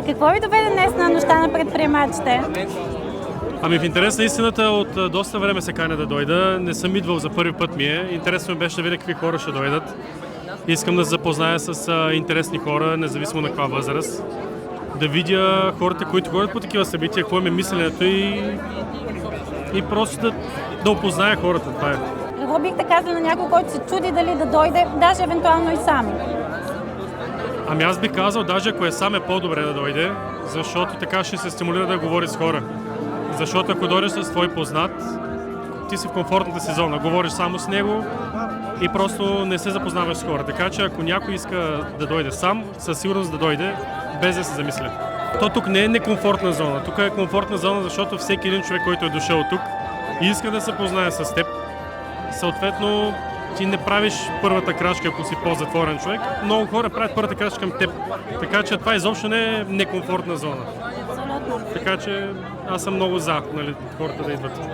Какво ви доведе днес на нощта на предприемачите? Ами в интерес на истината от доста време се каня да дойда. Не съм идвал за първи път ми е. Интересно ми беше да видя какви хора ще дойдат. Искам да се запозная с интересни хора, независимо на каква възраст. Да видя хората, които ходят по такива събития, какво им е мисленето и просто да опозная хората. Това е. Какво бихте казали на някой, който се чуди дали да дойде, даже евентуално и сам? Ами аз бих казал, даже ако е сам, е по-добре да дойде, защото така ще се стимулира да говори с хора. Защото ако дойдеш с твой познат, ти си в комфортната си зона, говориш само с него и просто не се запознаваш с хора. Така че ако някой иска да дойде сам, със сигурност да дойде, без да се замисля. То тук не е некомфортна зона. Тук е комфортна зона, защото всеки един човек, който е дошъл тук и иска да се познае с теб, съответно ти не правиш първата крачка, ако си по-затворен човек. Много хора правят първата крачка към теб. Така че това изобщо не е некомфортна зона. Така че аз съм много за, хората да идват.